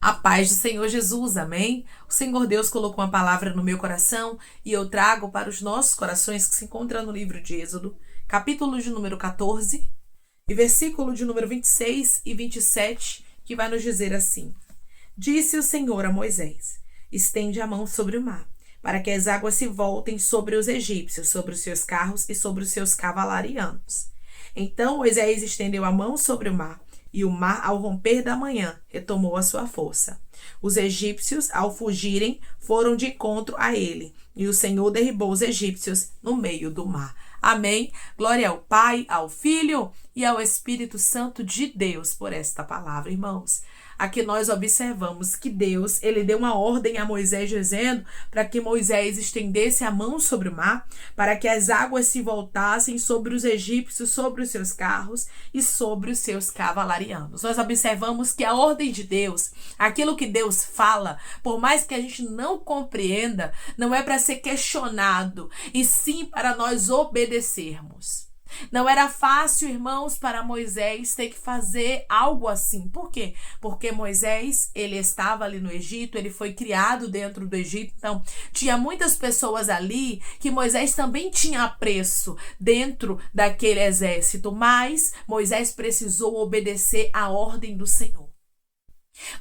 A paz do Senhor Jesus, amém? O Senhor Deus colocou uma palavra no meu coração e eu trago para os nossos corações que se encontra no livro de Êxodo, capítulo de número 14 e versículo de número 26 e 27, que vai nos dizer assim: Disse o Senhor a Moisés: estende a mão sobre o mar, para que as águas se voltem sobre os egípcios, sobre os seus carros e sobre os seus cavalarianos. Então Moisés estendeu a mão sobre o mar, e o mar, ao romper da manhã, retomou a sua força. Os egípcios, ao fugirem, foram de encontro a ele, e o Senhor derribou os egípcios no meio do mar. Amém. Glória ao Pai, ao Filho e ao Espírito Santo de Deus por esta palavra, irmãos. Aqui nós observamos que Deus, ele deu uma ordem a Moisés dizendo para que Moisés estendesse a mão sobre o mar, para que as águas se voltassem sobre os egípcios, sobre os seus carros e sobre os seus cavalarianos. Nós observamos que a ordem de Deus, aquilo que Deus fala, por mais que a gente não compreenda, não é para ser questionado, e sim para nós obedecermos. Não era fácil, irmãos, para Moisés ter que fazer algo assim. Por quê? Porque Moisés, ele estava ali no Egito, ele foi criado dentro do Egito, então tinha muitas pessoas ali que Moisés também tinha apreço dentro daquele exército, mas Moisés precisou obedecer à ordem do Senhor.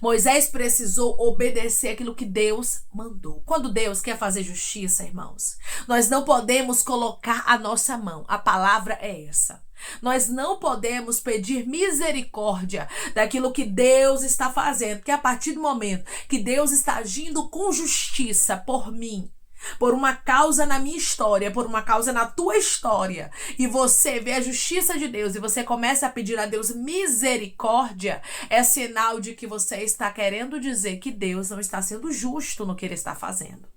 Moisés precisou obedecer aquilo que Deus mandou. Quando Deus quer fazer justiça, irmãos, nós não podemos colocar a nossa mão. A palavra é essa. Nós não podemos pedir misericórdia daquilo que Deus está fazendo, porque a partir do momento que Deus está agindo com justiça por mim, por uma causa na minha história, por uma causa na tua história, e você vê a justiça de Deus e você começa a pedir a Deus misericórdia, é sinal de que você está querendo dizer que Deus não está sendo justo no que ele está fazendo.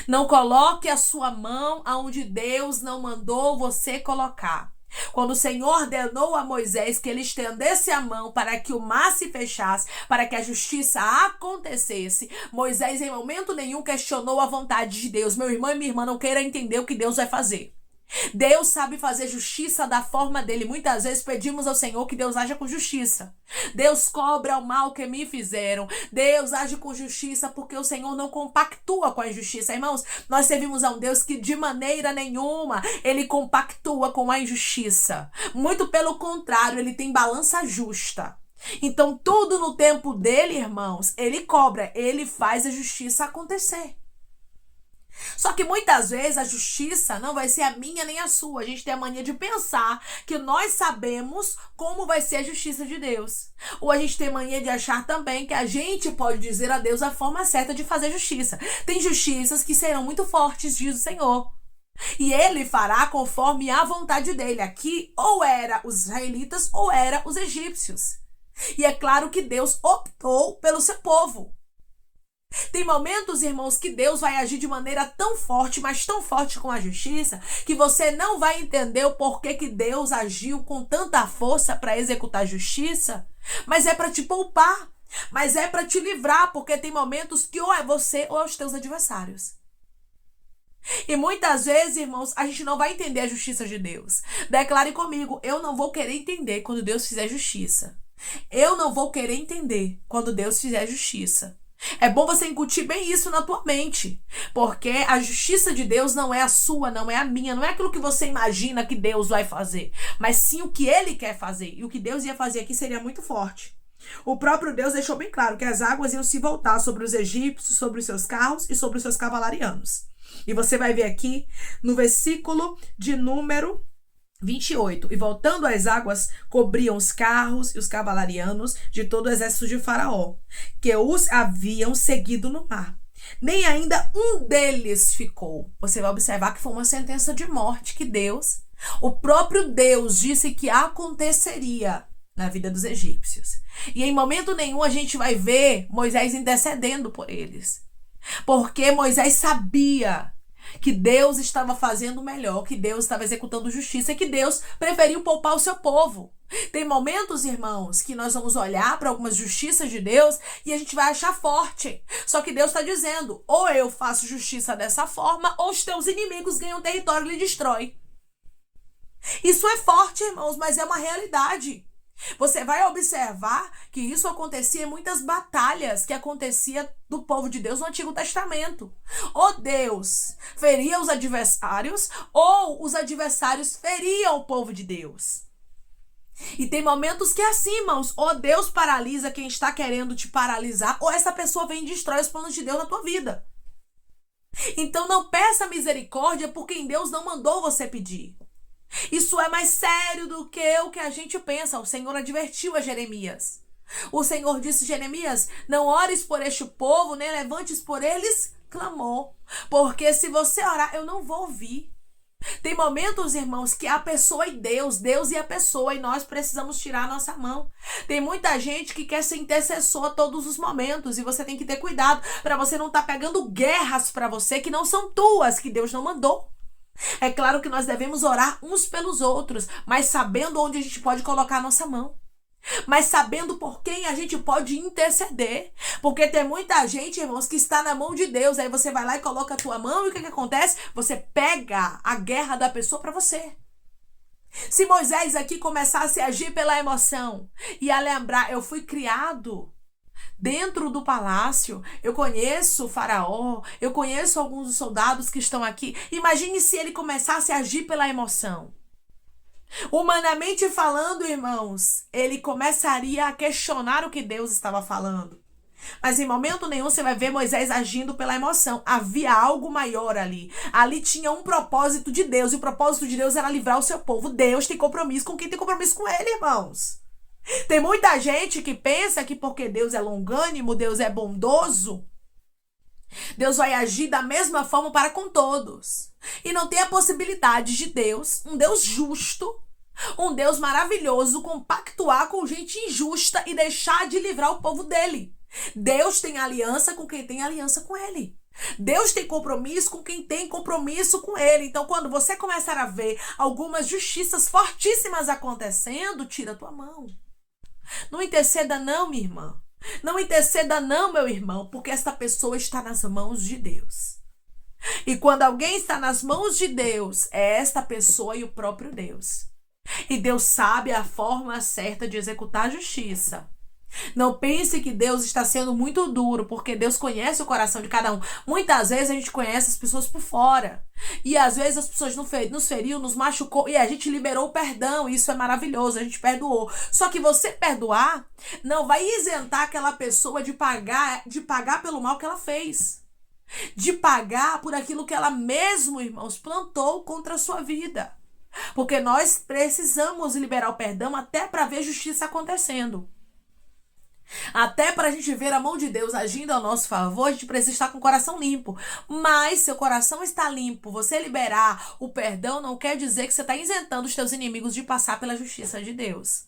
Não coloque a sua mão aonde Deus não mandou você colocar. Quando o Senhor ordenou a Moisés que ele estendesse a mão para que o mar se fechasse, para que a justiça acontecesse, Moisés em momento nenhum questionou a vontade de Deus. Meu irmão e minha irmã, não queira entender o que Deus vai fazer. Deus sabe fazer justiça da forma dele. Muitas vezes pedimos ao Senhor que Deus haja com justiça. Deus cobra o mal que me fizeram. Deus age com justiça porque o Senhor não compactua com a injustiça. Irmãos, nós servimos a um Deus que de maneira nenhuma ele compactua com a injustiça. Muito pelo contrário, ele tem balança justa. Então tudo no tempo dele, irmãos, ele cobra, ele faz a justiça acontecer. Só que muitas vezes a justiça não vai ser a minha nem a sua. A gente tem a mania de pensar que nós sabemos como vai ser a justiça de Deus. Ou a gente tem mania de achar também que a gente pode dizer a Deus a forma certa de fazer justiça. Tem justiças que serão muito fortes, diz o Senhor. E ele fará conforme a vontade dele. Aqui ou era os israelitas ou era os egípcios. E é claro que Deus optou pelo seu povo. Tem momentos, irmãos, que Deus vai agir de maneira tão forte, mas tão forte com a justiça, que você não vai entender o porquê que Deus agiu com tanta força para executar a justiça, mas é para te poupar, mas é para te livrar, porque tem momentos que ou é você ou é os teus adversários. E muitas vezes, irmãos, a gente não vai entender a justiça de Deus. Declare comigo: eu não vou querer entender quando Deus fizer justiça. Eu não vou querer entender quando Deus fizer justiça. É bom você incutir bem isso na tua mente, porque a justiça de Deus não é a sua, não é a minha, não é aquilo que você imagina que Deus vai fazer, mas sim o que ele quer fazer. E o que Deus ia fazer aqui seria muito forte. O próprio Deus deixou bem claro que as águas iam se voltar sobre os egípcios, sobre os seus carros e sobre os seus cavalarianos. E você vai ver aqui no versículo de número 28. E voltando as águas, cobriam os carros e os cavalarianos de todo o exército de Faraó, que os haviam seguido no mar. Nem ainda um deles ficou. Você vai observar que foi uma sentença de morte que Deus, o próprio Deus, disse que aconteceria na vida dos egípcios. E em momento nenhum a gente vai ver Moisés intercedendo por eles. Porque Moisés sabia que Deus estava fazendo o melhor, que Deus estava executando justiça e que Deus preferiu poupar o seu povo. Tem momentos, irmãos, que nós vamos olhar para algumas justiças de Deus e a gente vai achar forte. Só que Deus está dizendo: ou eu faço justiça dessa forma, ou os teus inimigos ganham território e lhe destrói. Isso é forte, irmãos, mas é uma realidade. Você vai observar que isso acontecia em muitas batalhas que acontecia do povo de Deus no Antigo Testamento. Ou Deus feria os adversários, ou os adversários feriam o povo de Deus. E tem momentos que é assim, irmãos, ou Deus paralisa quem está querendo te paralisar, ou essa pessoa vem e destrói os planos de Deus na tua vida. Então não peça misericórdia por quem Deus não mandou você pedir. Isso é mais sério do que o que a gente pensa. O Senhor advertiu a Jeremias. O Senhor disse: Jeremias, não ores por este povo, nem levantes por eles clamor. Porque se você orar, eu não vou ouvir. Tem momentos, irmãos, que a pessoa e Deus e a pessoa, e nós precisamos tirar a nossa mão. Tem muita gente que quer ser intercessor a todos os momentos, e você tem que ter cuidado para você não estar pegando guerras para você que não são tuas, que Deus não mandou. É claro que nós devemos orar uns pelos outros, mas sabendo onde a gente pode colocar a nossa mão. Mas sabendo por quem a gente pode interceder. Porque tem muita gente, irmãos, que está na mão de Deus. Aí você vai lá e coloca a tua mão e o que acontece? Você pega a guerra da pessoa para você. Se Moisés aqui começasse a agir pela emoção e a lembrar: eu fui criado dentro do palácio, eu conheço o faraó, eu conheço alguns dos soldados que estão aqui. Imagine se ele começasse a agir pela emoção. Humanamente falando, irmãos, ele começaria a questionar o que Deus estava falando. Mas em momento nenhum você vai ver Moisés agindo pela emoção. Havia algo maior ali. Ali tinha um propósito de Deus, e o propósito de Deus era livrar o seu povo. Deus tem compromisso com quem tem compromisso com ele, irmãos. Tem muita gente que pensa que porque Deus é longânimo, Deus é bondoso, Deus vai agir da mesma forma para com todos. E não tem a possibilidade de Deus, um Deus justo, um Deus maravilhoso, compactuar com gente injusta e deixar de livrar o povo dele. Deus tem aliança com quem tem aliança com ele. Deus tem compromisso com quem tem compromisso com ele. Então, quando você começar a ver algumas justiças fortíssimas acontecendo, tira a tua mão. Não interceda não, minha irmã. Não interceda não, meu irmão, porque esta pessoa está nas mãos de Deus. E quando alguém está nas mãos de Deus, é esta pessoa e o próprio Deus. E Deus sabe a forma certa de executar a justiça. Não pense que Deus está sendo muito duro, porque Deus conhece o coração de cada um. Muitas vezes a gente conhece as pessoas por fora. E às vezes as pessoas nos feriu, nos machucou, e a gente liberou o perdão. E isso é maravilhoso, a gente perdoou. Só que você perdoar não vai isentar aquela pessoa de pagar pelo mal que ela fez. De pagar por aquilo que ela mesmo, irmãos, plantou contra a sua vida. Porque nós precisamos liberar o perdão até para ver justiça acontecendo. Até para a gente ver a mão de Deus agindo ao nosso favor, a gente precisa estar com o coração limpo. Mas seu coração está limpo, você liberar o perdão não quer dizer que você está isentando os teus inimigos de passar pela justiça de Deus.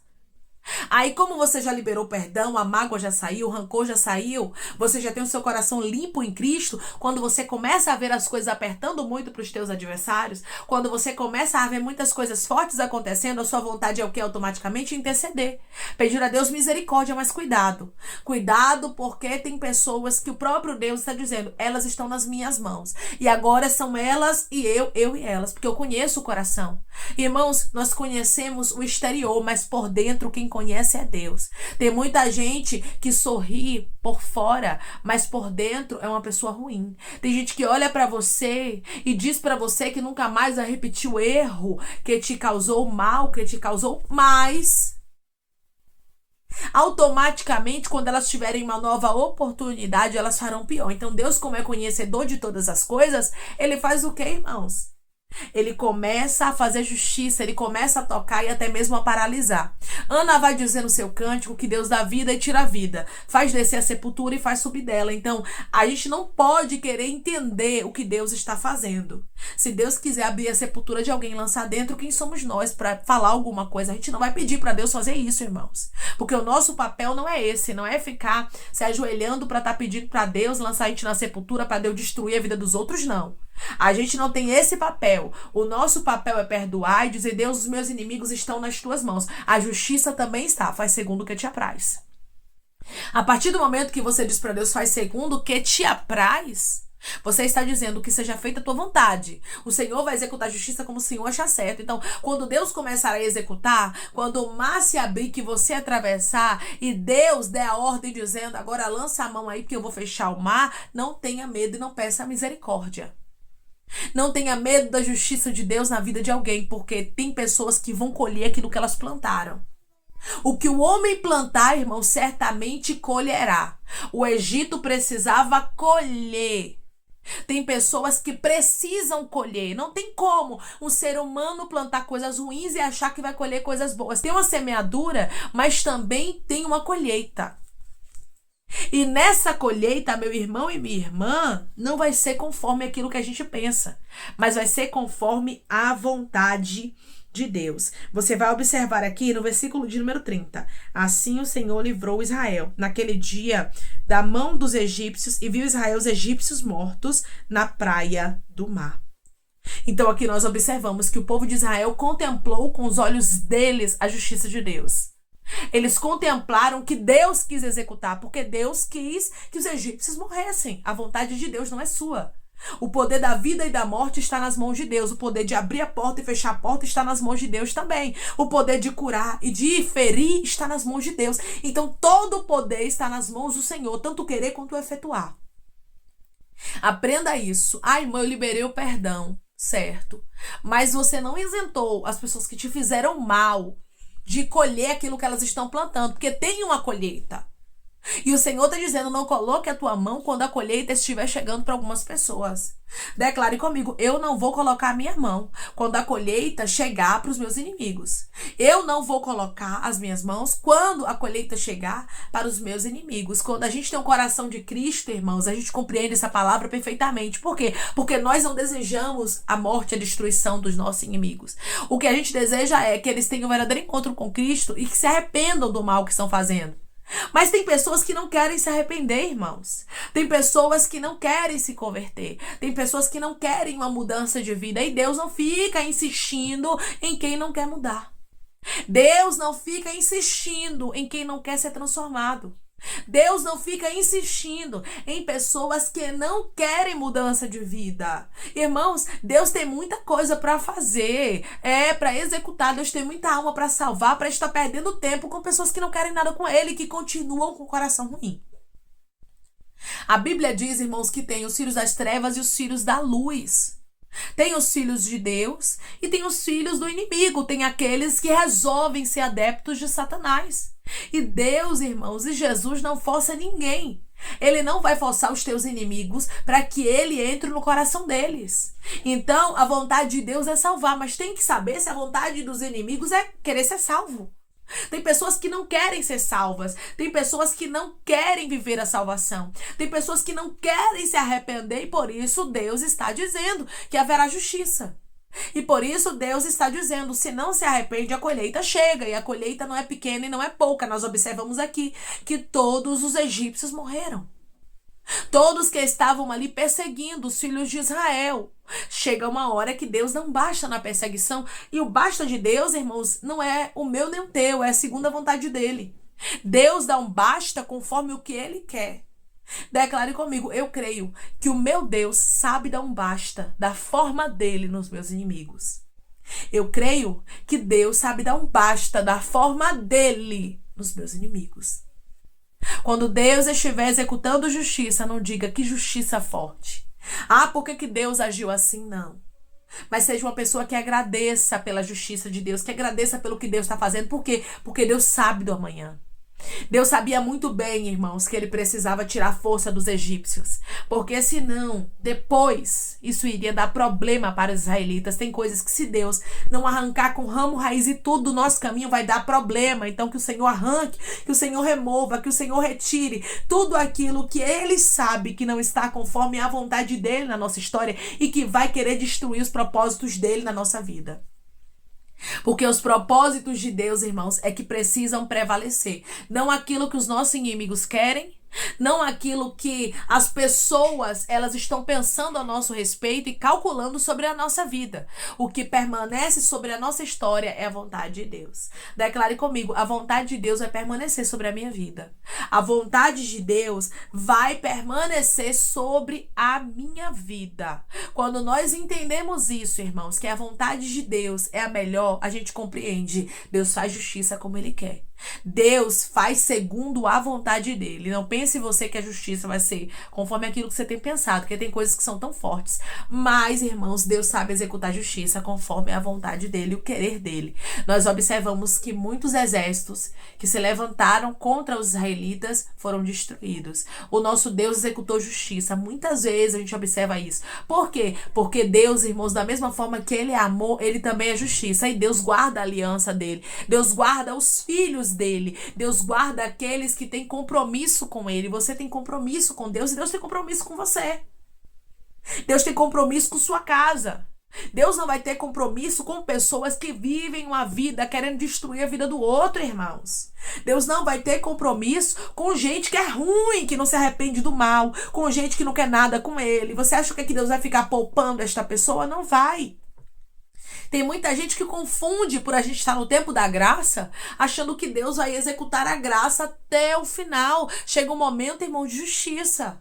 Aí, como você já liberou o perdão, a mágoa já saiu, o rancor já saiu, você já tem o seu coração limpo em Cristo. Quando você começa a ver as coisas apertando muito para os teus adversários, quando você começa a ver muitas coisas fortes acontecendo, a sua vontade é o que? Automaticamente interceder. Pedir a Deus misericórdia, mas cuidado. Cuidado, porque tem pessoas que o próprio Deus está dizendo: elas estão nas minhas mãos. E agora são elas e eu e elas, porque eu conheço o coração. Irmãos, nós conhecemos o exterior, mas por dentro quem conhece é Deus. Tem muita gente que sorri por fora, mas por dentro é uma pessoa ruim. Tem gente que olha pra você e diz pra você que nunca mais vai repetir o erro que te causou mal, que te causou mais. Automaticamente, quando elas tiverem uma nova oportunidade, elas farão pior. Então Deus, como é conhecedor de todas as coisas, ele faz o quê, irmãos? Ele começa a fazer justiça, ele começa a tocar e até mesmo a paralisar. Ana vai dizer no seu cântico que Deus dá vida e tira a vida, faz descer a sepultura e faz subir dela. Então, a gente não pode querer entender o que Deus está fazendo. Se Deus quiser abrir a sepultura de alguém e lançar dentro, quem somos nós para falar alguma coisa? A gente não vai pedir para Deus fazer isso, irmãos. Porque o nosso papel não é esse, não é ficar se ajoelhando para estar pedindo para Deus lançar a gente na sepultura para Deus destruir a vida dos outros, não. A gente não tem esse papel. O nosso papel é perdoar e dizer: Deus, os meus inimigos estão nas tuas mãos. A justiça também está, faz segundo o que te apraz. A partir do momento que você diz para Deus: faz segundo o que te apraz, Você está dizendo que seja feita a tua vontade. O Senhor vai executar a justiça como o Senhor achar certo. Então, quando Deus começar a executar, quando o mar se abrir, que você atravessar, e Deus der a ordem dizendo, agora lança a mão aí porque eu vou fechar o mar, não tenha medo e não peça misericórdia. Não tenha medo da justiça de Deus na vida de alguém, porque tem pessoas que vão colher aquilo que elas plantaram. O que o homem plantar, irmão, certamente colherá. O Egito precisava colher. Tem pessoas que precisam colher. Não tem como um ser humano plantar coisas ruins e achar que vai colher coisas boas. Tem uma semeadura, mas também tem uma colheita. E nessa colheita, meu irmão e minha irmã, não vai ser conforme aquilo que a gente pensa, mas vai ser conforme a vontade de Deus. Você vai observar aqui no versículo de número 30. Assim o Senhor livrou Israel naquele dia da mão dos egípcios e viu Israel os egípcios mortos na praia do mar. Então aqui nós observamos que o povo de Israel contemplou com os olhos deles a justiça de Deus. Eles contemplaram que Deus quis executar, porque Deus quis que os egípcios morressem. A vontade de Deus não é sua. O poder da vida e da morte está nas mãos de Deus. O poder de abrir a porta e fechar a porta está nas mãos de Deus também. O poder de curar e de ferir está nas mãos de Deus. Então todo o poder está nas mãos do Senhor, tanto querer quanto efetuar. Aprenda isso. Irmã, eu liberei o perdão, certo? Mas você não isentou as pessoas que te fizeram mal de colher aquilo que elas estão plantando, porque tem uma colheita. E o Senhor está dizendo, não coloque a tua mão quando a colheita estiver chegando para algumas pessoas. Declare comigo, eu não vou colocar a minha mão quando a colheita chegar para os meus inimigos. Eu não vou colocar as minhas mãos quando a colheita chegar para os meus inimigos. Quando a gente tem um coração de Cristo, irmãos, a gente compreende essa palavra perfeitamente. Por quê? Porque nós não desejamos a morte e a destruição dos nossos inimigos. O que a gente deseja é que eles tenham um verdadeiro encontro com Cristo e que se arrependam do mal que estão fazendo. Mas tem pessoas que não querem se arrepender, irmãos. Tem pessoas que não querem se converter. Tem pessoas que não querem uma mudança de vida. E Deus não fica insistindo em quem não quer mudar. Deus não fica insistindo em quem não quer ser transformado. Deus não fica insistindo em pessoas que não querem mudança de vida. Irmãos, Deus tem muita coisa para fazer, para executar. Deus tem muita alma para salvar, para estar perdendo tempo com pessoas que não querem nada com Ele, que continuam com o coração ruim. A Bíblia diz, irmãos, que tem os filhos das trevas e os filhos da luz. Tem os filhos de Deus e tem os filhos do inimigo. Tem aqueles que resolvem ser adeptos de Satanás. E Deus, irmãos, e Jesus não força ninguém. Ele não vai forçar os teus inimigos para que ele entre no coração deles. Então, a vontade de Deus é salvar, mas tem que saber se a vontade dos inimigos é querer ser salvo. Tem pessoas que não querem ser salvas. Tem pessoas que não querem viver a salvação. Tem pessoas que não querem se arrepender e por isso Deus está dizendo que haverá justiça. E por isso Deus está dizendo, se não se arrepende, a colheita chega. E a colheita não é pequena e não é pouca. Nós observamos aqui que todos os egípcios morreram. Todos que estavam ali perseguindo os filhos de Israel. Chega uma hora que Deus não basta na perseguição. E o basta de Deus, irmãos, não é o meu nem o teu, é a segunda vontade dele. Deus dá um basta conforme o que ele quer. Declare comigo, eu creio que o meu Deus sabe dar um basta da forma dele nos meus inimigos. Eu creio que Deus sabe dar um basta da forma dele nos meus inimigos. Quando Deus estiver executando justiça, não diga que justiça forte. Por que Deus agiu assim? Não. Mas seja uma pessoa que agradeça pela justiça de Deus, que agradeça pelo que Deus está fazendo. Por quê? Porque Deus sabe do amanhã. Deus sabia muito bem, irmãos, que ele precisava tirar a força dos egípcios, porque senão, depois, isso iria dar problema para os israelitas. Tem coisas que se Deus não arrancar com ramo, raiz e tudo do nosso caminho, vai dar problema. Então que o Senhor arranque, que o Senhor remova, que o Senhor retire tudo aquilo que ele sabe que não está conforme a vontade dele na nossa história e que vai querer destruir os propósitos dele na nossa vida. Porque os propósitos de Deus, irmãos, é que precisam prevalecer. Não aquilo que os nossos inimigos querem, não aquilo que as pessoas elas estão pensando a nosso respeito e calculando sobre a nossa vida. O que permanece sobre a nossa história é a vontade de Deus. Declare comigo: a vontade de Deus vai permanecer sobre a minha vida. A vontade de Deus vai permanecer sobre a minha vida. Quando nós entendemos isso, irmãos, que a vontade de Deus é a melhor, a gente compreende. Deus faz justiça como Ele quer. Deus faz segundo a vontade dele. Não pense você que a justiça vai ser conforme aquilo que você tem pensado, porque tem coisas que são tão fortes. Mas, irmãos, Deus sabe executar justiça conforme a vontade dele, o querer dele. Nós observamos que muitos exércitos que se levantaram contra os israelitas foram destruídos. O nosso Deus executou justiça. Muitas vezes a gente observa isso. Por quê? Porque Deus, irmãos, da mesma forma que ele é amor, ele também é justiça. E Deus guarda a aliança dele. Deus guarda os filhos dele. Deus guarda aqueles que têm compromisso com ele. Você tem compromisso com Deus e Deus tem compromisso com você. Deus tem compromisso com sua casa. Deus não vai ter compromisso com pessoas que vivem uma vida querendo destruir a vida do outro, irmãos. Deus não vai ter compromisso com gente que é ruim, que não se arrepende do mal, com gente que não quer nada com ele. Você acha que Deus vai ficar poupando esta pessoa? Não vai. Tem muita gente que confunde por a gente estar no tempo da graça, achando que Deus vai executar a graça até o final. Chega um momento, irmão, de justiça.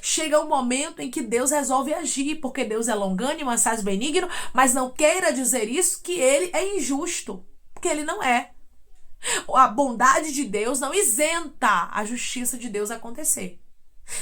Chega um momento em que Deus resolve agir, porque Deus é longânimo, assaz benigno, mas não queira dizer isso que ele é injusto, porque ele não é. A bondade de Deus não isenta a justiça de Deus acontecer.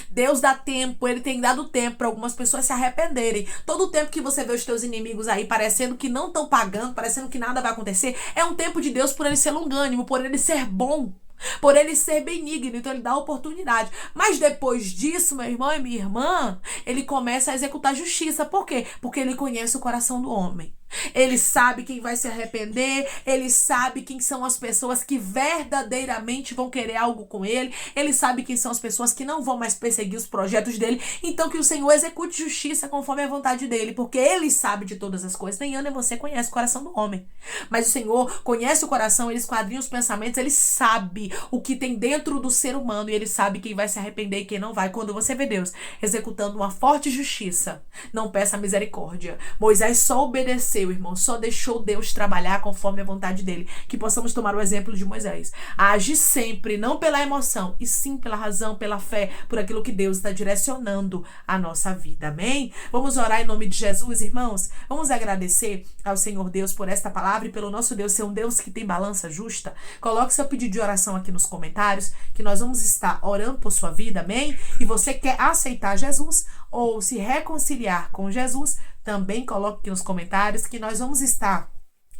Deus dá tempo, ele tem dado tempo para algumas pessoas se arrependerem. Todo o tempo que você vê os teus inimigos aí parecendo que não estão pagando, parecendo que nada vai acontecer, é um tempo de Deus por ele ser longânimo, por ele ser bom, por ele ser benigno, então ele dá oportunidade. Mas depois disso, meu irmão e minha irmã, ele começa a executar justiça. Por quê? Porque ele conhece o coração do homem. Ele sabe quem vai se arrepender, ele sabe quem são as pessoas que verdadeiramente vão querer algo com ele, ele sabe quem são as pessoas que não vão mais perseguir os projetos dele. Então que o Senhor execute justiça conforme a vontade dele, porque ele sabe de todas as coisas. Nem eu nem você conhece o coração do homem, mas o Senhor conhece o coração, ele esquadrinha os pensamentos, ele sabe o que tem dentro do ser humano e ele sabe quem vai se arrepender e quem não vai. Quando você vê Deus executando uma forte justiça, não peça misericórdia. Moisés só obedeceu, irmão, só deixou Deus trabalhar conforme a vontade dele. Que possamos tomar o exemplo de Moisés. Age sempre, não pela emoção, e sim pela razão, pela fé, por aquilo que Deus está direcionando a nossa vida. Amém? Vamos orar em nome de Jesus, irmãos? Vamos agradecer ao Senhor Deus por esta palavra e pelo nosso Deus ser um Deus que tem balança justa. Coloque seu pedido de oração aqui nos comentários, que nós vamos estar orando por sua vida, amém? E você quer aceitar Jesus ou se reconciliar com Jesus, também coloque aqui nos comentários que nós vamos estar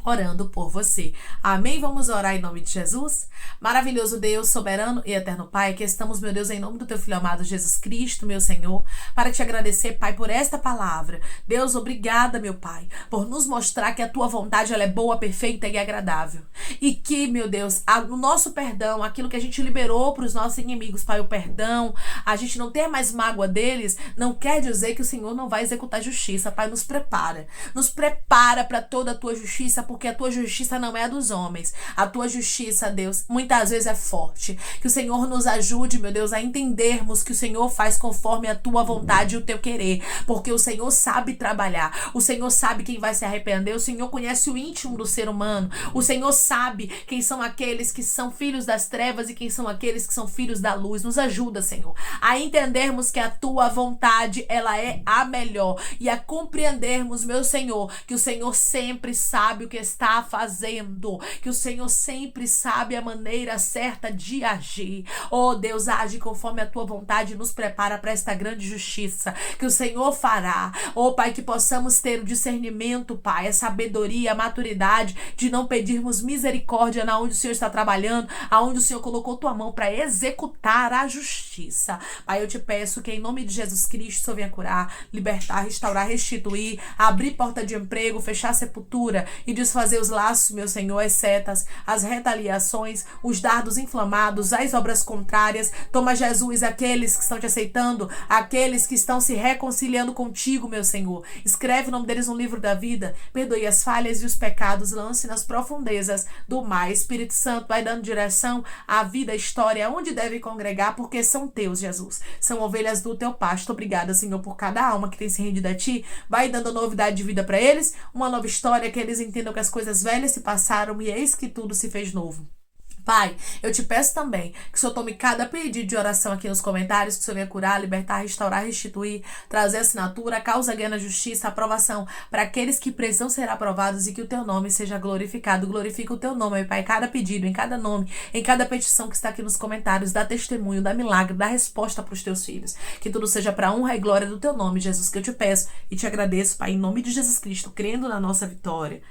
orando por você. Amém? Vamos orar em nome de Jesus? Maravilhoso Deus, soberano e eterno Pai, que estamos, meu Deus, em nome do teu Filho amado Jesus Cristo, meu Senhor, para te agradecer, Pai, por esta palavra. Deus, obrigada, meu Pai, por nos mostrar que a tua vontade ela é boa, perfeita e agradável. E que, meu Deus, o nosso perdão, aquilo que a gente liberou para os nossos inimigos, Pai, o perdão, a gente não ter mais mágoa deles, não quer dizer que o Senhor não vai executar justiça. Pai, nos prepara para toda a tua justiça, porque a tua justiça não é a dos homens. A tua justiça, Deus, muitas vezes é forte. Que o Senhor nos ajude, meu Deus, a entendermos que o Senhor faz conforme a tua vontade e o teu querer. Porque o Senhor sabe trabalhar. O Senhor sabe quem vai se arrepender. O Senhor conhece o íntimo do ser humano. O Senhor sabe quem são aqueles que são filhos das trevas e quem são aqueles que são filhos da luz. Nos ajuda, Senhor, a entendermos que a tua vontade, ela é a melhor. E a compreendermos, meu Senhor, que o Senhor sempre sabe o que está fazendo, que o Senhor sempre sabe a maneira certa de agir. Oh Deus, age conforme a tua vontade e nos prepara para esta grande justiça que o Senhor fará. Oh Pai, que possamos ter o discernimento, Pai, a sabedoria, a maturidade de não pedirmos misericórdia na onde o Senhor está trabalhando, aonde o Senhor colocou tua mão para executar a justiça. Pai, eu te peço que em nome de Jesus Cristo o Senhor venha curar, libertar, restaurar, restituir, abrir porta de emprego, fechar a sepultura e desfazer os laços, meu Senhor, as setas, as retaliações, os dardos inflamados, as obras contrárias. Toma, Jesus, aqueles que estão te aceitando, aqueles que estão se reconciliando contigo, meu Senhor. Escreve o nome deles no livro da vida, perdoe as falhas e os pecados, lance nas profundezas do mar. Espírito Santo, vai dando direção à vida, à história, onde deve congregar, porque são teus, Jesus. São ovelhas do teu pasto. Obrigada, Senhor, por cada alma que tem se rendido a ti. Vai dando novidade de vida para eles, uma nova história, que eles entendam que as coisas velhas se passaram e eis que tudo se fez novo. Pai, eu te peço também que o Senhor tome cada pedido de oração aqui nos comentários, que o Senhor venha curar, libertar, restaurar, restituir, trazer assinatura, causa, ganha na justiça, aprovação para aqueles que precisam ser aprovados e que o teu nome seja glorificado. Glorifica o teu nome, meu Pai, em cada pedido, em cada nome, em cada petição que está aqui nos comentários. Dá testemunho, dá milagre, dá resposta para os teus filhos. Que tudo seja para a honra e glória do teu nome, Jesus, que eu te peço e te agradeço, Pai, em nome de Jesus Cristo, crendo na nossa vitória.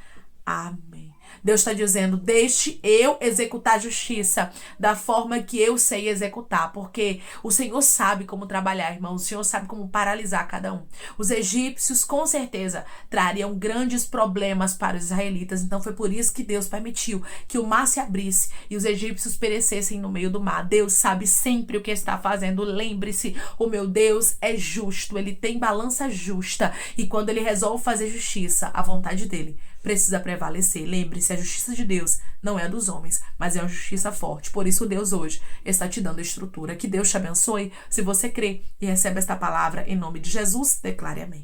Amém. Deus está dizendo, deixe eu executar a justiça da forma que eu sei executar, porque o Senhor sabe como trabalhar, irmão, o Senhor sabe como paralisar cada um. Os egípcios, com certeza, trariam grandes problemas para os israelitas, então foi por isso que Deus permitiu que o mar se abrisse e os egípcios perecessem no meio do mar. Deus sabe sempre o que está fazendo, lembre-se, o meu Deus é justo, ele tem balança justa, e quando ele resolve fazer justiça, a vontade dele precisa prevalecer. Lembre-se, a justiça de Deus não é a dos homens, mas é uma justiça forte. Por isso Deus hoje está te dando estrutura. Que Deus te abençoe. Se você crê e recebe esta palavra em nome de Jesus, declare amém.